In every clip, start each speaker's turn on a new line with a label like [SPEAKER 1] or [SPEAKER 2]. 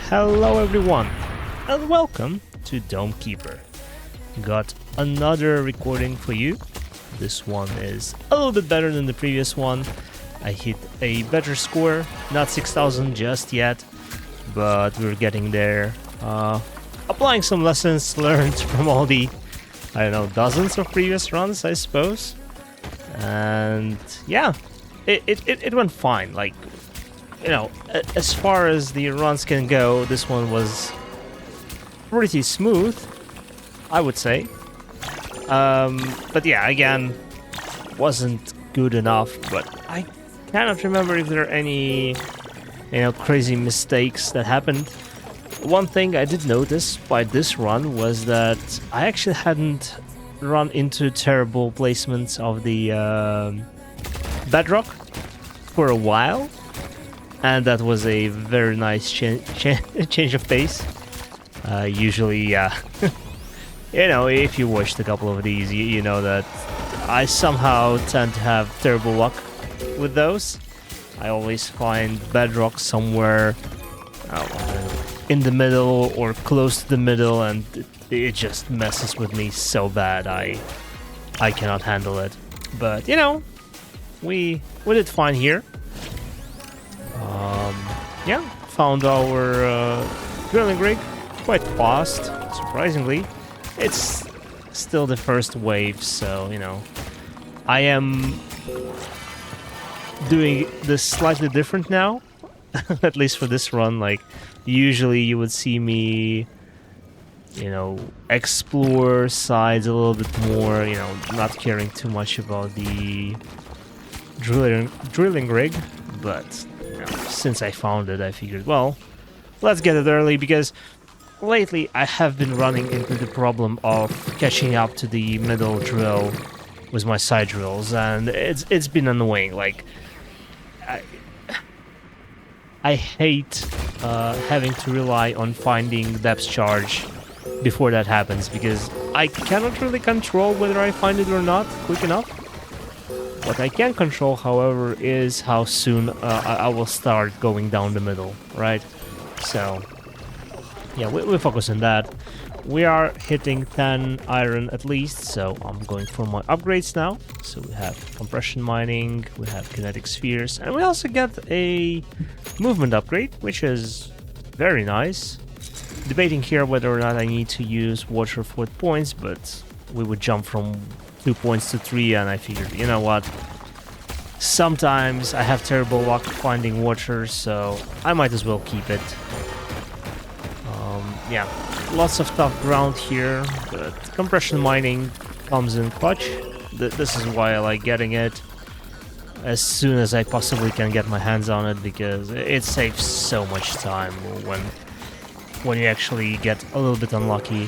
[SPEAKER 1] Hello everyone, and welcome to Dome Keeper. Got another recording for you. This one is a little bit better than the previous one. I hit a better score, not 6,000 just yet, but we're getting there. Applying some lessons learned from all the, dozens of previous runs, I suppose. And yeah, it went fine. Like, as far as the runs can go, this one was pretty smooth, I would say. But yeah, again, wasn't good enough. But I cannot remember if there are any, crazy mistakes that happened. One thing I did notice by this run was that I actually hadn't run into terrible placements of the bedrock for a while. And that was a very nice change of pace. Usually, if you watched a couple of these, you know that I somehow tend to have terrible luck with those. I always find bedrock somewhere in the middle or close to the middle, and it just messes with me so bad. I cannot handle it. But we did fine here. Found our drilling rig quite fast, surprisingly. It's still the first wave, so, I am doing this slightly different now, at least for this run. Like, usually you would see me, explore sides a little bit more, not caring too much about the drilling rig, but since I found it, I figured, well, let's get it early, because lately I have been running into the problem of catching up to the middle drill with my side drills, and it's been annoying. Like, I hate having to rely on finding depth charge before that happens, because I cannot really control whether I find it or not quick enough. What I can control, however, is how soon I will start going down the middle, right? So, yeah, we focus on that. We are hitting 10 iron at least, so I'm going for my upgrades now. So we have compression mining, we have kinetic spheres, and we also get a movement upgrade, which is very nice. Debating here whether or not I need to use water for points, but we would jump from 2 points to 3, and I figured, you know what? Sometimes I have terrible luck finding water, so I might as well keep it. Yeah, lots of tough ground here, but compression mining comes in clutch. This is why I like getting it as soon as I possibly can get my hands on it, because it saves so much time when you actually get a little bit unlucky.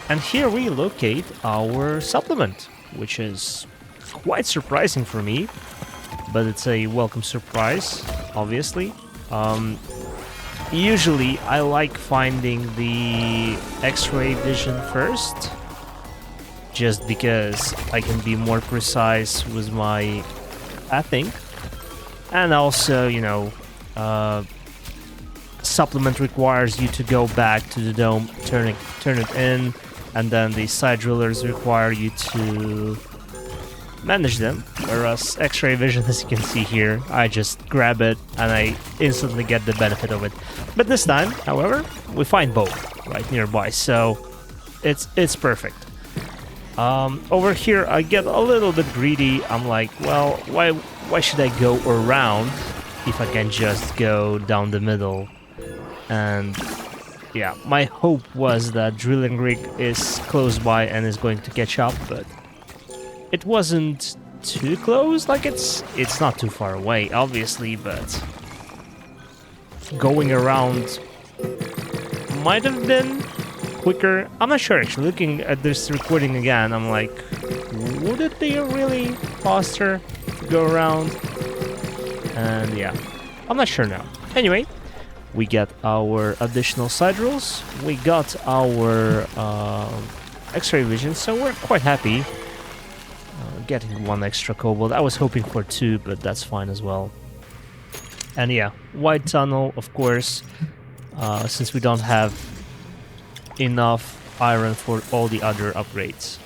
[SPEAKER 1] And here we locate our supplement, which is quite surprising for me, but it's a welcome surprise, obviously. Usually I like finding the X-ray vision first, just because I can be more precise with my pathing, and also, supplement requires you to go back to the dome, turn it in, and then the side drillers require you to manage them, whereas X-ray vision, as you can see here, I just grab it and I instantly get the benefit of it. But this time, however, we find both right nearby, so it's perfect. Over here I get a little bit greedy. I'm like, well, why should I go around if I can just go down the middle? And yeah, my hope was that drilling rig is close by and is going to catch up, but it wasn't too close. Like, it's not too far away, obviously, but going around might have been quicker. I'm not sure, actually. Looking at this recording again, I'm like, would it be really faster to go around? And yeah, I'm not sure now. Anyway, we get our additional side rolls. We got our X-ray vision, so we're quite happy. Getting 1 extra cobalt. I was hoping for 2, but that's fine as well. And yeah, wide tunnel, of course. since we don't have enough iron for all the other upgrades.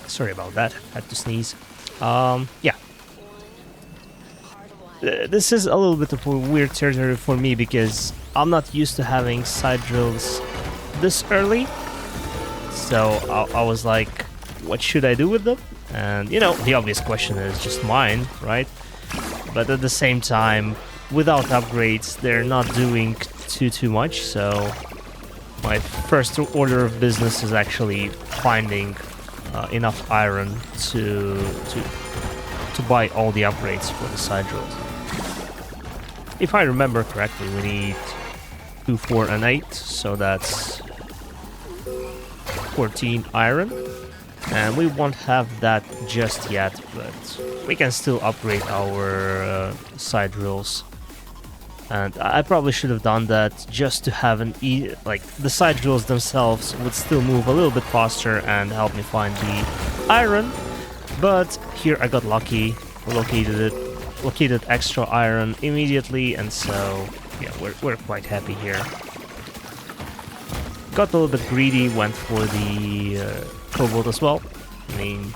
[SPEAKER 1] Sorry about that, had to sneeze. Yeah. This is a little bit of a weird territory for me because I'm not used to having side drills this early. So I was like, what should I do with them? And, you know, the obvious question is just mine, right? But at the same time, without upgrades, they're not doing too much. So my first order of business is actually finding enough iron to buy all the upgrades for the side drills. If I remember correctly, we need 2, 4, and 8, so that's 14 iron. And we won't have that just yet, but we can still upgrade our side drills. And I probably should have done that just to have like the side drills themselves would still move a little bit faster and help me find the iron. But here I got lucky, located extra iron immediately, and so yeah, we're quite happy here. Got a little bit greedy, went for the cobalt as well. I mean,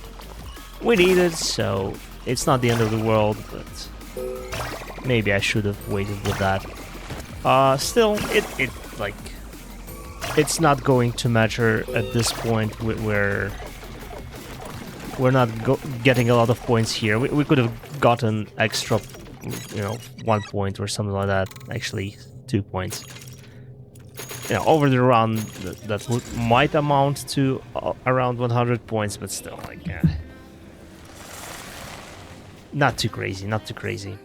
[SPEAKER 1] we need it, so it's not the end of the world, but maybe I should have waited with that. Still, it like it's not going to matter at this point. We're not getting a lot of points here. We could have gotten extra, you know, 1 point or something like that. Actually, 2 points. You know, over the run, that might amount to around 100 points, but still, like, not too crazy, not too crazy.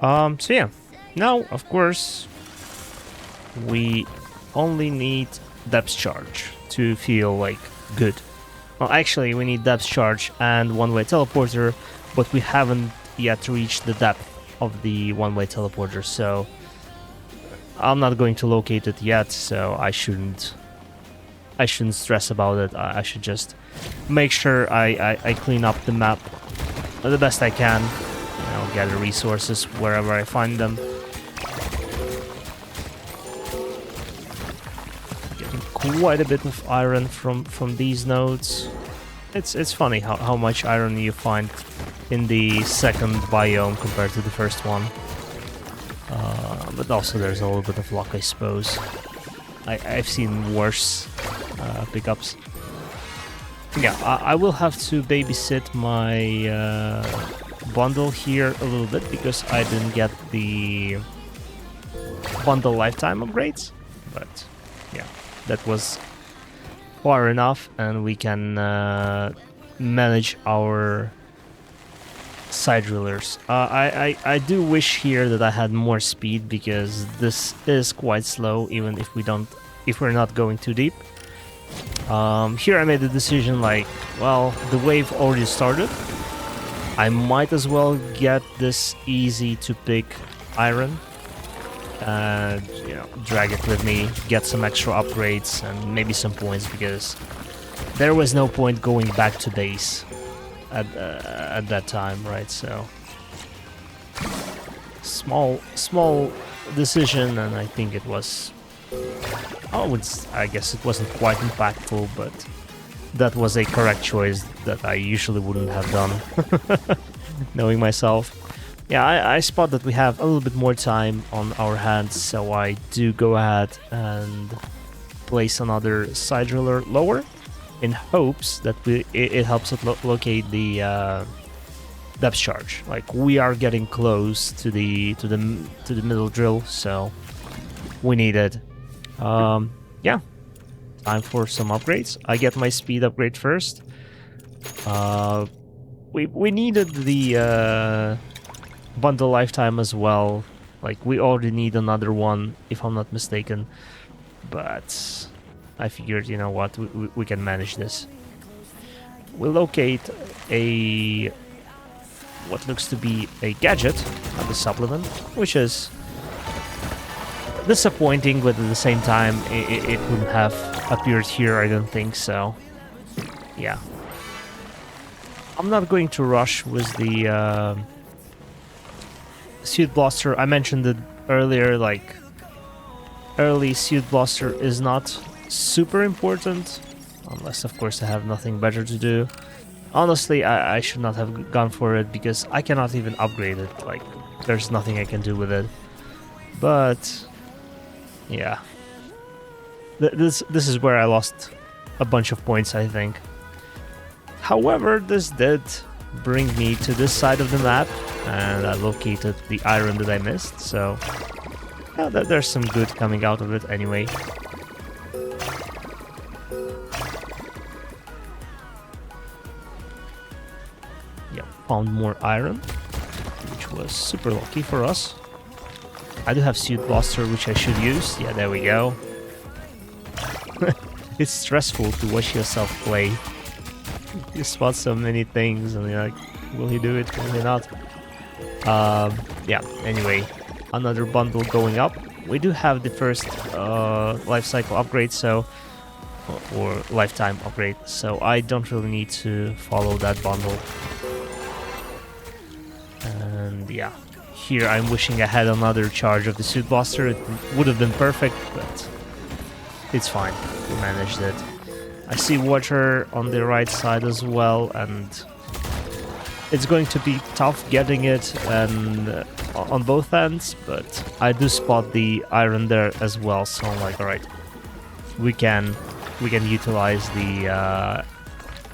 [SPEAKER 1] So yeah, now, of course, we only need depth charge to feel, like, good. Well, actually, we need depth charge and one-way teleporter, but we haven't yet reached the depth of the one-way teleporter, so I'm not going to locate it yet, so I shouldn't stress about it. I should just make sure I clean up the map the best I can. You know, gather resources wherever I find them. Getting quite a bit of iron from these nodes. It's funny how much iron you find in the second biome compared to the first one. But also there's a little bit of luck, I suppose. I've seen worse pickups. Yeah, I will have to babysit my bundle here a little bit because I didn't get the bundle lifetime upgrades. But yeah, that was far enough, and we can manage our side drillers. I do wish here that I had more speed because this is quite slow, even if we're not going too deep. Here I made the decision, like, well, the wave already started. I might as well get this easy to pick iron and, you know, drag it with me, get some extra upgrades and maybe some points, because there was no point going back to base at that time, right? So small decision, and I think it was, I guess it wasn't quite impactful, but that was a correct choice that I usually wouldn't have done, knowing myself. Yeah, I spot that we have a little bit more time on our hands, so I do go ahead and place another side driller lower, in hopes that it helps us locate the depth charge. Like, we are getting close to the middle drill, so we need it. Yeah, time for some upgrades. I get my speed upgrade first. We needed the bundle lifetime as well. Like, we already need another one, if I'm not mistaken. But I figured, you know what, we can manage this. We locate what looks to be a gadget, not a supplement, which is disappointing, but at the same time, it wouldn't have appeared here, I don't think, so yeah. I'm not going to rush with the Suit Blaster. I mentioned it earlier, like, early Suit Blaster is not super important, unless, of course, I have nothing better to do. Honestly, I should not have gone for it, because I cannot even upgrade it. Like, there's nothing I can do with it. But, yeah. This is where I lost a bunch of points, I think. However, this did bring me to this side of the map, and I located the iron that I missed, so yeah, there's some good coming out of it anyway. Yep, found more iron, which was super lucky for us. I do have Suit Blaster, which I should use. Yeah, there we go. It's stressful to watch yourself play. You spot so many things and you're like, will he do it, will he not? Yeah, anyway, another bundle going up. We do have the first life cycle upgrade, so, or lifetime upgrade, so I don't really need to follow that bundle. And yeah, here I'm wishing I had another charge of the Suit Blaster. It would have been perfect, but it's fine, we managed it. I see water on the right side as well, and it's going to be tough getting it and on both ends, but I do spot the iron there as well, so I'm like, alright, we can utilize the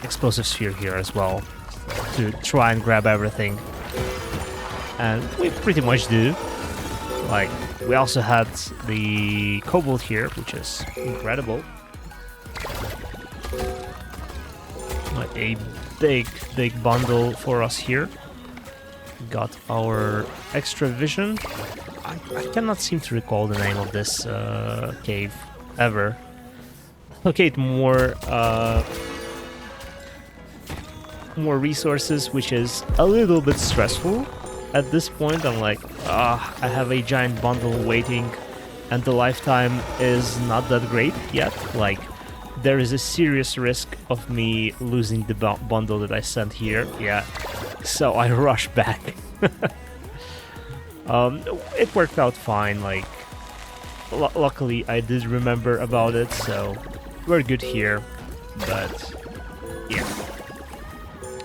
[SPEAKER 1] explosive sphere here as well to try and grab everything. And we pretty much do. Like, we also had the cobalt here, which is incredible. Like a big bundle for us here. Got our extra vision. I cannot seem to recall the name of this cave ever. Locate more resources, which is a little bit stressful. At this point, I'm like, I have a giant bundle waiting, and the lifetime is not that great yet. Like, there is a serious risk of me losing the bundle that I sent here. Yeah, so I rush back. It worked out fine. Like, luckily I did remember about it, so we're good here. But yeah,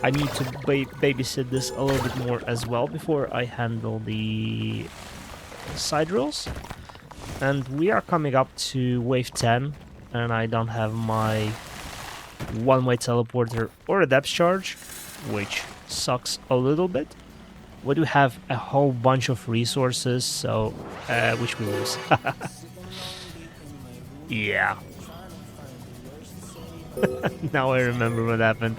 [SPEAKER 1] I need to babysit this a little bit more as well before I handle the side rolls. And we are coming up to wave 10, and I don't have my one-way teleporter or a depth charge, which sucks a little bit. We do have a whole bunch of resources, so which we lose. Yeah. Now I remember what happened.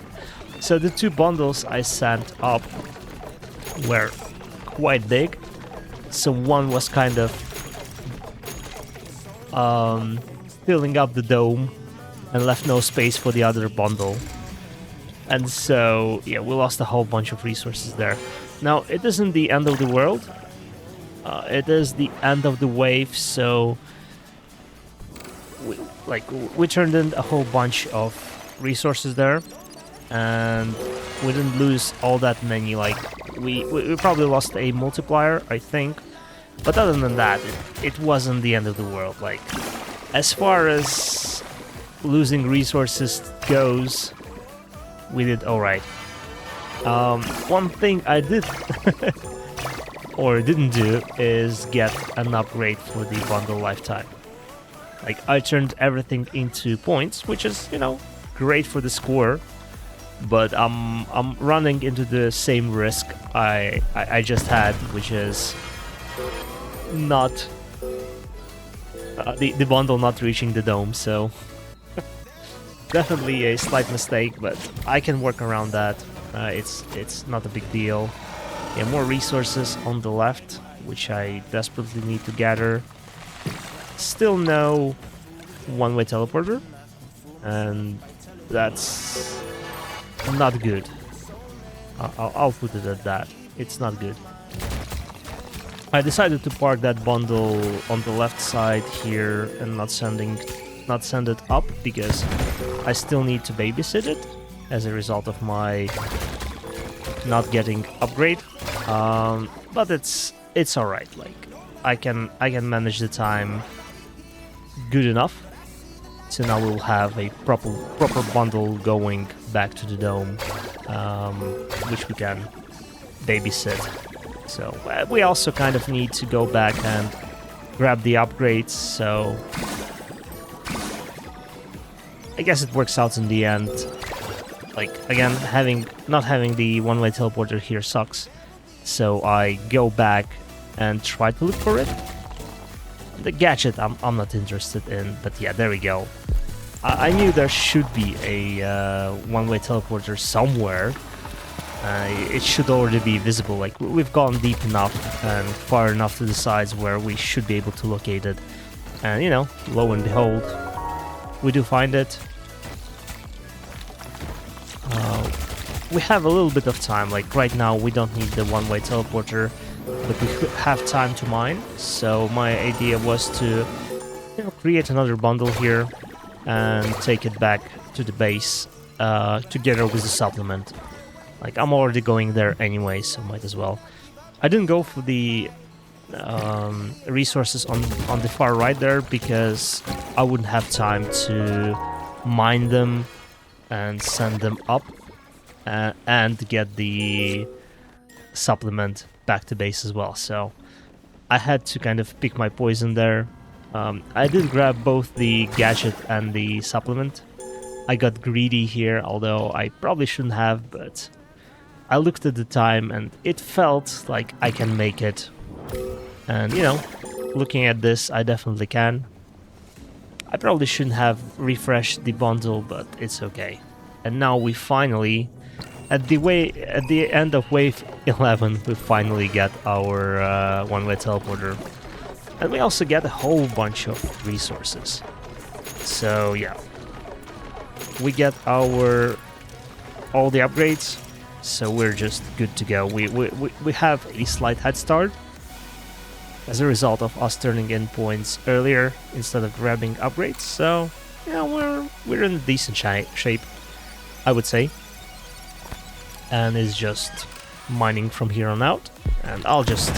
[SPEAKER 1] So the two bundles I sent up were quite big. So one was kind of filling up the dome and left no space for the other bundle. And so, yeah, we lost a whole bunch of resources there. Now, it isn't the end of the world. It is the end of the wave, so we turned in a whole bunch of resources there. And we didn't lose all that many. Like, we probably lost a multiplier, I think. But other than that, it wasn't the end of the world. Like, as far as losing resources goes, we did alright. One thing I did or didn't do is get an upgrade for the bundle lifetime. Like, I turned everything into points, which is, you know, great for the score. But I'm running into the same risk I just had, which is not the bundle not reaching the dome. So definitely a slight mistake, but I can work around that. It's not a big deal. Yeah, more resources on the left, which I desperately need to gather. Still no one-way teleporter, and that's not good. I'll put it at that. It's not good. I decided to park that bundle on the left side here and not send it up because I still need to babysit it as a result of my not getting upgrade, but it's all right. Like I can manage the time good enough. So now we'll have a proper bundle going back to the dome, which we can babysit. So we also kind of need to go back and grab the upgrades. So I guess it works out in the end. Like again, not having the one-way teleporter here sucks. So I go back and try to look for it. The gadget I'm not interested in, but yeah, there we go. I knew there should be a one-way teleporter somewhere. It should already be visible. Like we've gone deep enough and far enough to the sides where we should be able to locate it. And you know, lo and behold, we do find it. We have a little bit of time. Like right now, we don't need the one-way teleporter, but we have time to mine. So my idea was to, you know, create another bundle here and take it back to the base together with the supplement. Like I'm already going there anyway, so might as well. I didn't go for the resources on the far right there because I wouldn't have time to mine them and send them up and get the supplement back to base as well. So I had to kind of pick my poison there. I did grab both the gadget and the supplement. I got greedy here, although I probably shouldn't have, but I looked at the time and it felt like I can make it. And, you know, looking at this, I definitely can. I probably shouldn't have refreshed the bundle, but it's okay. And now we finally, at the end of wave 11, we finally get our one-way teleporter. And we also get a whole bunch of resources. So yeah, we get all the upgrades, so we're just good to go. We have a slight head start as a result of us turning in points earlier instead of grabbing upgrades. So yeah, we're in a decent shape, I would say. And it's just mining from here on out, and I'll just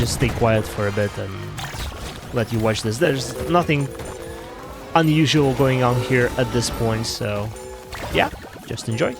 [SPEAKER 1] stay quiet for a bit and let you watch this. There's nothing unusual going on here at this point, so yeah, just enjoy.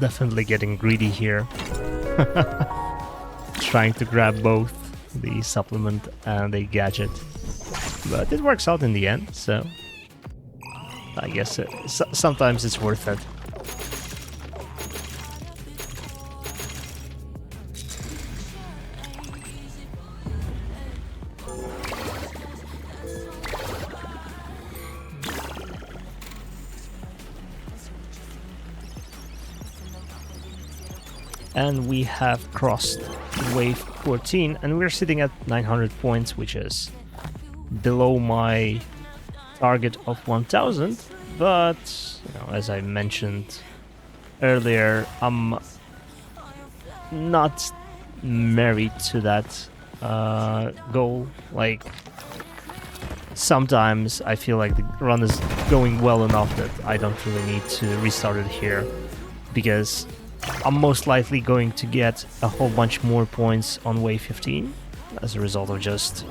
[SPEAKER 1] definitely getting greedy here. Trying to grab both the supplement and the gadget. But it works out in the end, so I guess sometimes it's worth it. And we have crossed wave 14, and we're sitting at 900 points, which is below my target of 1000. But you know, as I mentioned earlier, I'm not married to that goal. Like, sometimes I feel like the run is going well enough that I don't really need to restart it here, because I'm most likely going to get a whole bunch more points on wave 15 as a result of just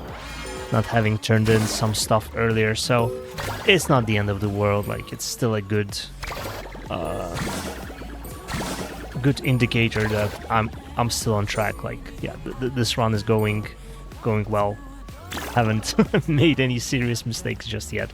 [SPEAKER 1] not having turned in some stuff earlier. So it's not the end of the world. Like, it's still a good good indicator that I'm still on track. Like, yeah, this run is going well. Haven't made any serious mistakes just yet.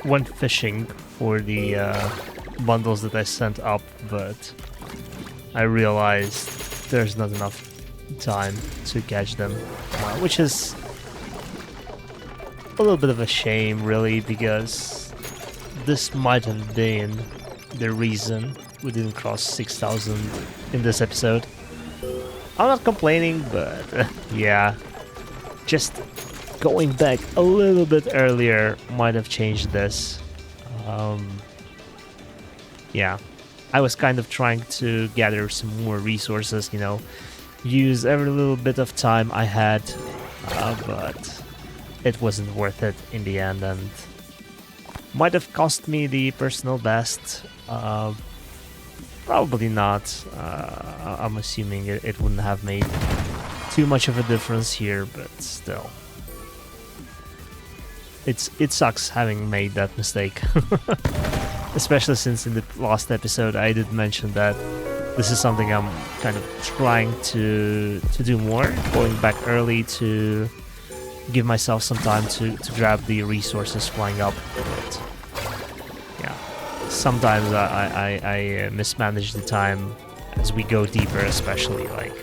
[SPEAKER 1] Went fishing for the bundles that I sent up, but I realized there's not enough time to catch them, which is a little bit of a shame, really, because this might have been the reason we didn't cross 6,000 in this episode. I'm not complaining, but yeah, just going back a little bit earlier might have changed this. Yeah, I was kind of trying to gather some more resources, you know, use every little bit of time I had but it wasn't worth it in the end, and might have cost me the personal best. Probably not. I'm assuming it wouldn't have made too much of a difference here, but still. It sucks having made that mistake. Especially since in the last episode I did mention that this is something I'm kind of trying to do more, going back early to give myself some time to grab the resources flying up. But yeah, sometimes I mismanage the time as we go deeper, especially like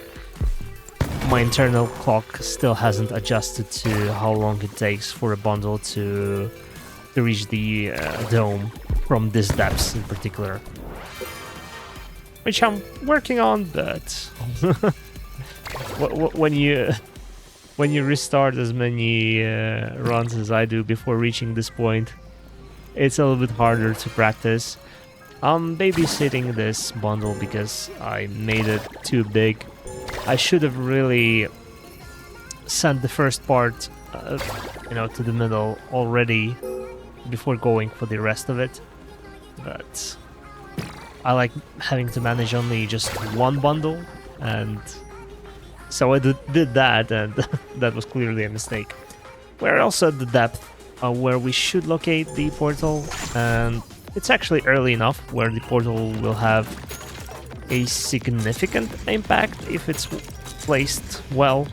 [SPEAKER 1] my internal clock still hasn't adjusted to how long it takes for a bundle to reach the dome from this depths in particular, which I'm working on. But when you restart as many runs as I do before reaching this point, it's a little bit harder to practice. I'm babysitting this bundle because I made it too big. I should have really sent the first part, to the middle already before going for the rest of it. But I like having to manage only just one bundle, and so I did that, and that was clearly a mistake. We're also at the depth where we should locate the portal, and it's actually early enough where the portal will have a significant impact if it's placed well.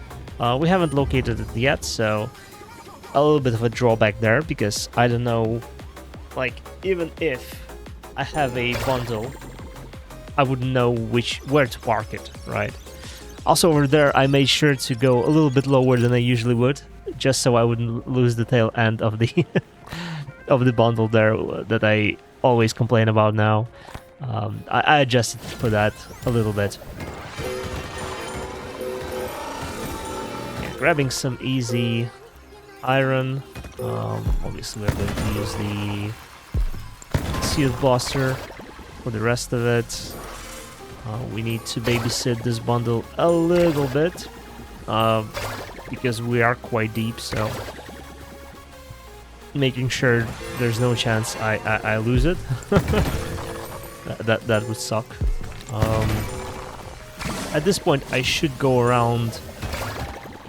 [SPEAKER 1] We haven't located it yet, so a little bit of a drawback there, because I don't know, like, even if I have a bundle, I wouldn't know where to park it, right? Also over there, I made sure to go a little bit lower than I usually would, just so I wouldn't lose the tail end of the of the bundle there that I always complain about now. I adjusted for that a little bit. Yeah, grabbing some easy iron. Obviously we're going to use the shield blaster for the rest of it. We need to babysit this bundle a little bit because we are quite deep, so making sure there's no chance I lose it. that would suck. At this point I should go around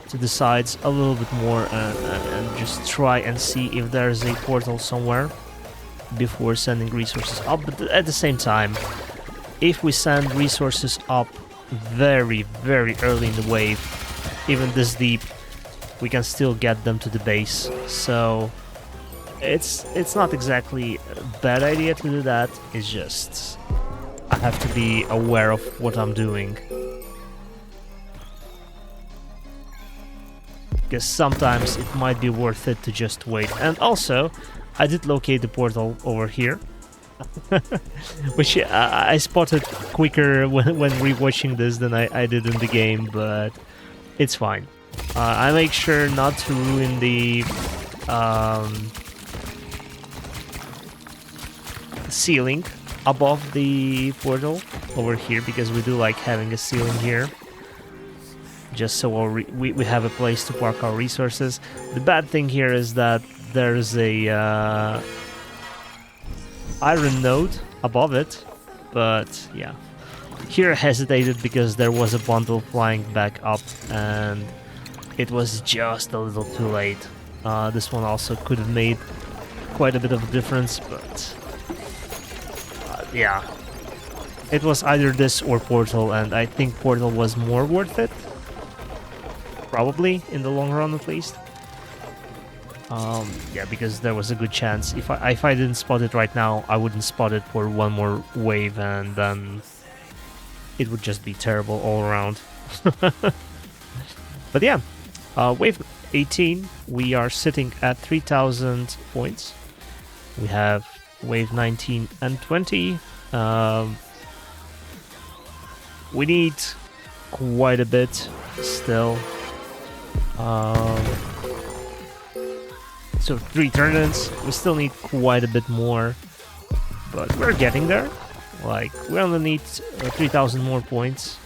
[SPEAKER 1] to the sides a little bit more and just try and see if there's a portal somewhere before sending resources up. But at the same time, if we send resources up very, very early in the wave, even this deep, we can still get them to the base. So it's not exactly a bad idea to do that. It's just I have to be aware of what I'm doing, because sometimes it might be worth it to just wait. And also, I did locate the portal over here, which I spotted quicker when rewatching this than I did in the game, but it's fine. I make sure not to ruin the ceiling above the portal over here, because we do like having a ceiling here, just so we have a place to park our resources. The bad thing here is that there's a iron node above it, but yeah, here I hesitated because there was a bundle flying back up and it was just a little too late. This one also could have made quite a bit of a difference, but yeah, it was either this or portal, and I think portal was more worth it, probably in the long run at least. Yeah, because there was a good chance if I didn't spot it right now, I wouldn't spot it for one more wave, and then it would just be terrible all around. But yeah, wave 18, we are sitting at 3,000 points. We have wave 19 and 20. We need quite a bit still. So 3 turn-ins, we still need quite a bit more, but we're getting there. Like, we only need 3,000 more points,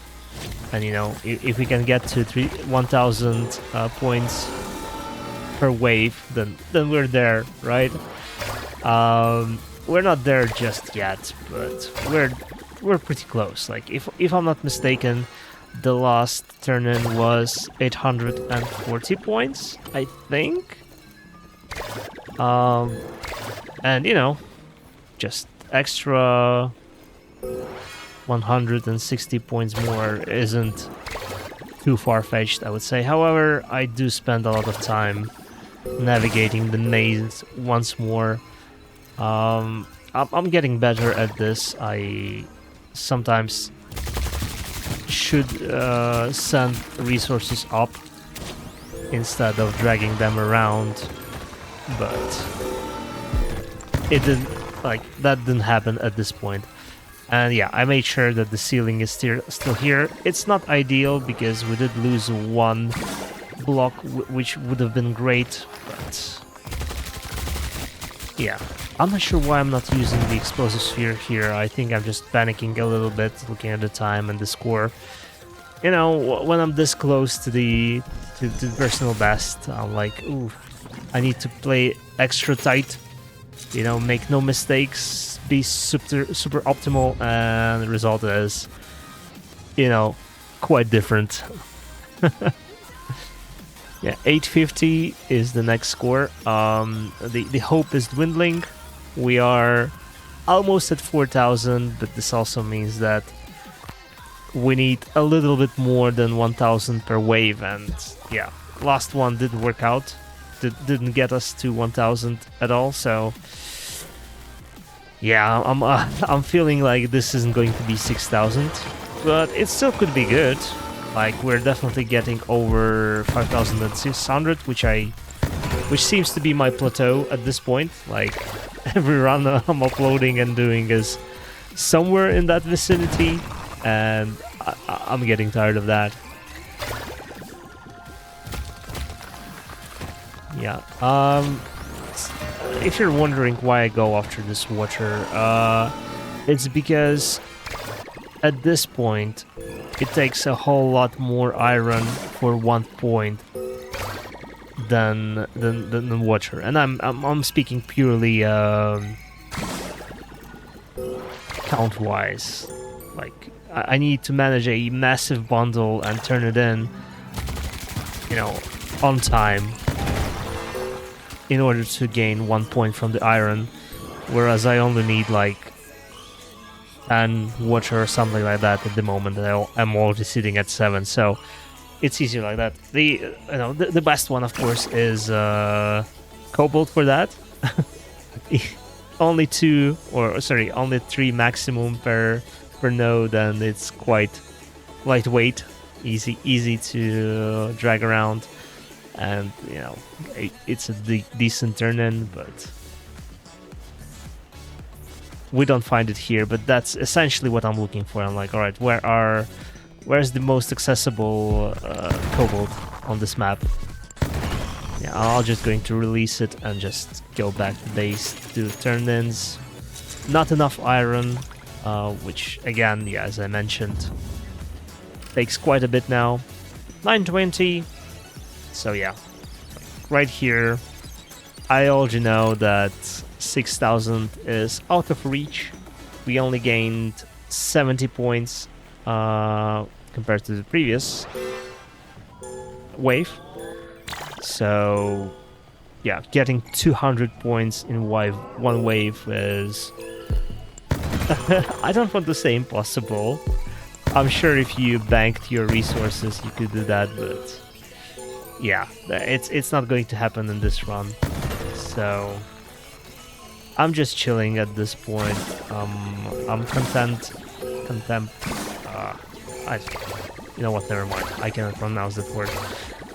[SPEAKER 1] And you know, if we can get to 1,000 points per wave, then we're there, right? We're not there just yet, but we're pretty close. Like if I'm not mistaken, the last turn-in was 840 points, I think. And you know, just extra 160 points more isn't too far-fetched, I would say. However, I do spend a lot of time navigating the maze once more. I'm getting better at this. I sometimes should send resources up instead of dragging them around, but it didn't, like, that didn't happen at this point. And yeah, I made sure that the ceiling is still here. It's not ideal because we did lose one block, which would have been great, but yeah. I'm not sure why I'm not using the explosive sphere here. I think I'm just panicking a little bit, looking at the time and the score. You know, when I'm this close to the personal best, I'm like, ooh, I need to play extra tight. You know, make no mistakes, be super optimal, and the result is, you know, quite different. Yeah, 850 is the next score. The hope is dwindling. We are almost at 4,000, but this also means that we need a little bit more than 1,000 per wave, and yeah, last one didn't work out. Didn't get us to 1,000 at all, so yeah, I'm feeling like this isn't going to be 6,000, but it still could be good. Like, we're definitely getting over 5,600, which seems to be my plateau at this point. Like, every run I'm uploading and doing is somewhere in that vicinity, and I'm getting tired of that. Yeah. If you're wondering why I go after this water, it's because at this point it takes a whole lot more iron for 1 point than water, and I'm speaking purely count-wise. Like, I need to manage a massive bundle and turn it in, you know, on time, in order to gain 1 point from the iron, whereas I only need like 10 water or something like that at the moment, and I'm already sitting at 7, so it's easier like that. The best one, of course, is cobalt for that. Only 3 maximum per node, and it's quite lightweight, easy to drag around. And, you know, it's a decent turn-in, but we don't find it here. But that's essentially what I'm looking for. I'm like, all right, where's the most accessible cobalt on this map? Yeah, I'm just going to release it and just go back to base to turn-ins. Not enough iron, which, again, yeah, as I mentioned, takes quite a bit now. 920. So yeah, right here, I already know that 6,000 is out of reach. We only gained 70 points compared to the previous wave. So yeah, getting 200 points in one wave is I don't want to say impossible. I'm sure if you banked your resources, you could do that, but yeah, it's not going to happen in this run. So I'm just chilling at this point. I'm content. You know what? Never mind. I cannot pronounce that word.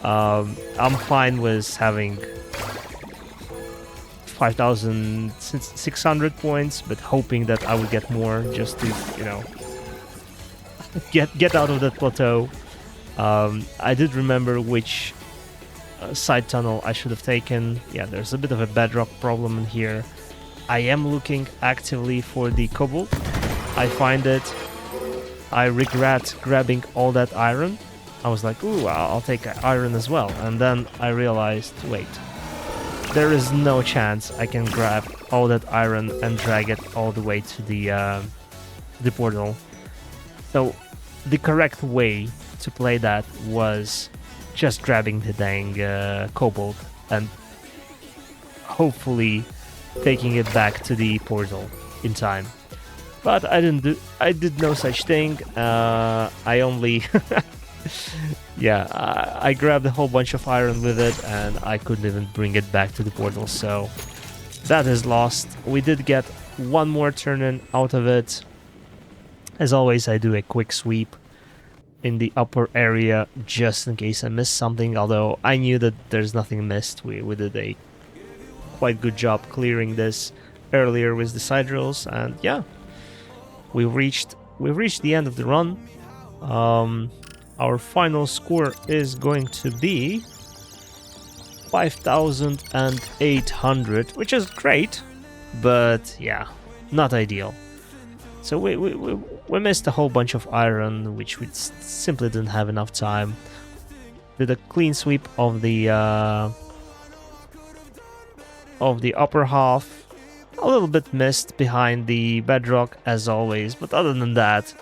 [SPEAKER 1] I'm fine with having 5,600 points, but hoping that I will get more, just to, you know, get out of that plateau. I did remember which side tunnel I should have taken. Yeah, there's a bit of a bedrock problem in here. I am looking actively for the cobalt. I find it. I regret grabbing all that iron. I was like, ooh, I'll take iron as well. And then I realized, wait, there is no chance I can grab all that iron and drag it all the way to the portal. So the correct way to play that was just grabbing the dang cobalt and hopefully taking it back to the portal in time. But I did no such thing. I only yeah, I grabbed a whole bunch of iron with it and I couldn't even bring it back to the portal, so that is lost. We did get one more turn in out of it. As always, I do a quick sweep in the upper area just in case I missed something, although I knew that there's nothing missed. We did a quite good job clearing this earlier with the side drills, and yeah, we've reached the end of the run. Our final score is going to be 5,800, which is great, but yeah, not ideal. So we missed a whole bunch of iron, which we simply didn't have enough time. Did a clean sweep of the upper half. A little bit missed behind the bedrock as always, but other than that,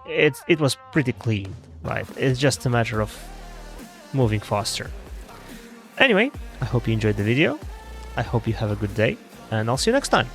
[SPEAKER 1] it was pretty clean, right? It's just a matter of moving faster. Anyway, I hope you enjoyed the video. I hope you have a good day, and I'll see you next time.